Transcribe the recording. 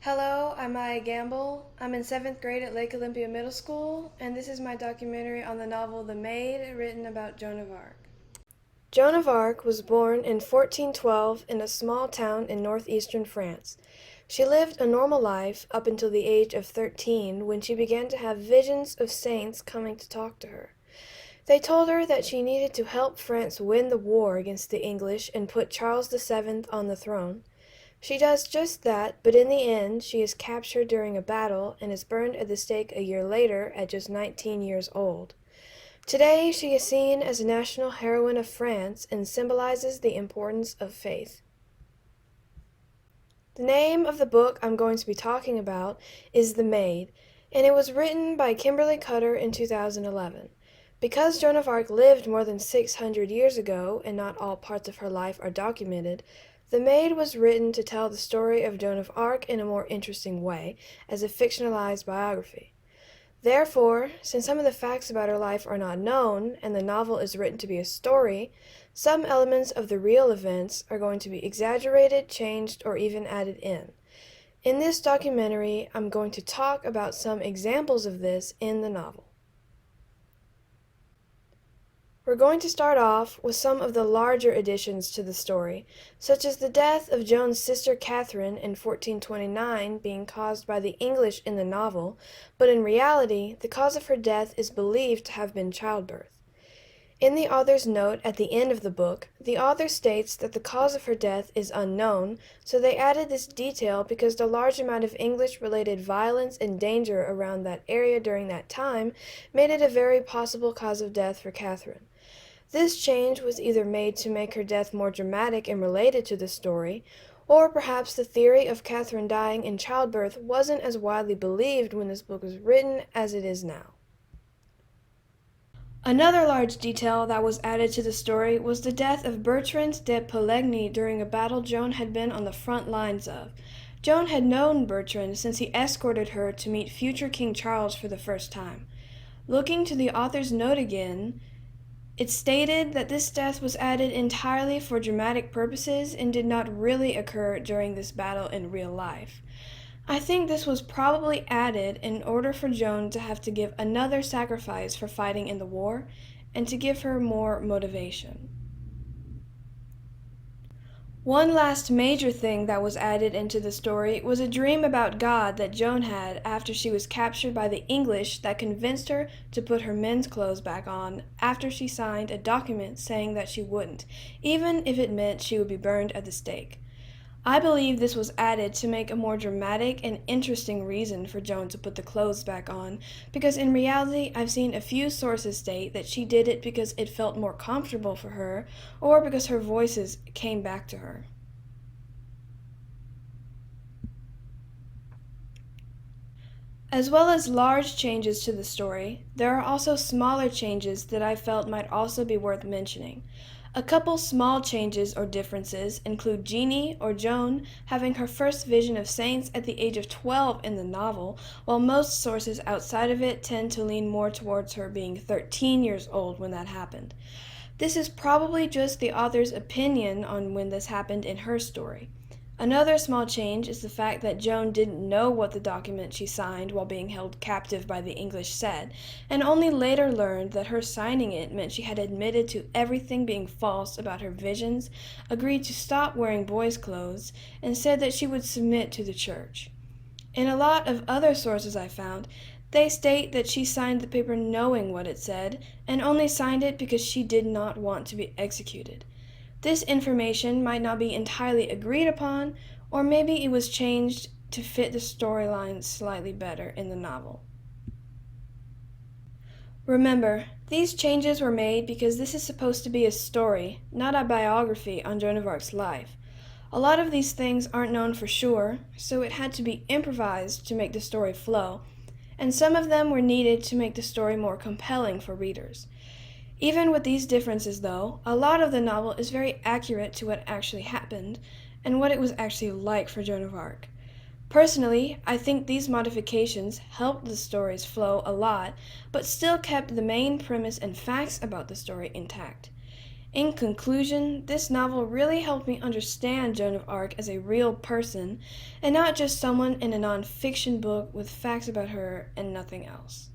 Hello, I'm Maia Gambill. I'm in 7th grade at Lake Olympia Middle School, and this is my documentary on the novel The Maid, written about Joan of Arc. Joan of Arc was born in 1412 in a small town in northeastern France. She lived a normal life up until the age of 13 when she began to have visions of saints coming to talk to her. They told her that she needed to help France win the war against the English and put Charles VII on the throne. She does just that, but in the end, she is captured during a battle and is burned at the stake a year later at just 19 years old. Today, she is seen as a national heroine of France and symbolizes the importance of faith. The name of the book I'm going to be talking about is The Maid, and it was written by Kimberly Cutter in 2011. Because Joan of Arc lived more than 600 years ago and not all parts of her life are documented, The Maid was written to tell the story of Joan of Arc in a more interesting way, as a fictionalized biography. Therefore, since some of the facts about her life are not known, and the novel is written to be a story, some elements of the real events are going to be exaggerated, changed, or even added in. In this documentary, I'm going to talk about some examples of this in the novel. We're going to start off with some of the larger additions to the story, such as the death of Joan's sister Catherine in 1429 being caused by the English in the novel, but in reality, the cause of her death is believed to have been childbirth. In the author's note at the end of the book, the author states that the cause of her death is unknown, so they added this detail because the large amount of English-related violence and danger around that area during that time made it a very possible cause of death for Catherine. This change was either made to make her death more dramatic and related to the story, or perhaps the theory of Catherine dying in childbirth wasn't as widely believed when this book was written as it is now. Another large detail that was added to the story was the death of Bertrand de Poligny during a battle Joan had been on the front lines of. Joan had known Bertrand since he escorted her to meet future King Charles for the first time. Looking to the author's note again, it stated that this death was added entirely for dramatic purposes and did not really occur during this battle in real life. I think this was probably added in order for Joan to have to give another sacrifice for fighting in the war and to give her more motivation. One last major thing that was added into the story was a dream about God that Joan had after she was captured by the English that convinced her to put her men's clothes back on after she signed a document saying that she wouldn't, even if it meant she would be burned at the stake. I believe this was added to make a more dramatic and interesting reason for Joan to put the clothes back on, because in reality I've seen a few sources state that she did it because it felt more comfortable for her, or because her voices came back to her. As well as large changes to the story, there are also smaller changes that I felt might also be worth mentioning. A couple small changes or differences include Jeannie, or Joan, having her first vision of saints at the age of 12 in the novel, while most sources outside of it tend to lean more towards her being 13 years old when that happened. This is probably just the author's opinion on when this happened in her story. Another small change is the fact that Joan didn't know what the document she signed while being held captive by the English said, and only later learned that her signing it meant she had admitted to everything being false about her visions, agreed to stop wearing boys' clothes, and said that she would submit to the church. In a lot of other sources I found, they state that she signed the paper knowing what it said, and only signed it because she did not want to be executed. This information might not be entirely agreed upon, or maybe it was changed to fit the storyline slightly better in the novel. Remember, these changes were made because this is supposed to be a story, not a biography on Joan of Arc's life. A lot of these things aren't known for sure, so it had to be improvised to make the story flow, and some of them were needed to make the story more compelling for readers. Even with these differences, though, a lot of the novel is very accurate to what actually happened and what it was actually like for Joan of Arc. Personally, I think these modifications helped the story's flow a lot, but still kept the main premise and facts about the story intact. In conclusion, this novel really helped me understand Joan of Arc as a real person and not just someone in a nonfiction book with facts about her and nothing else.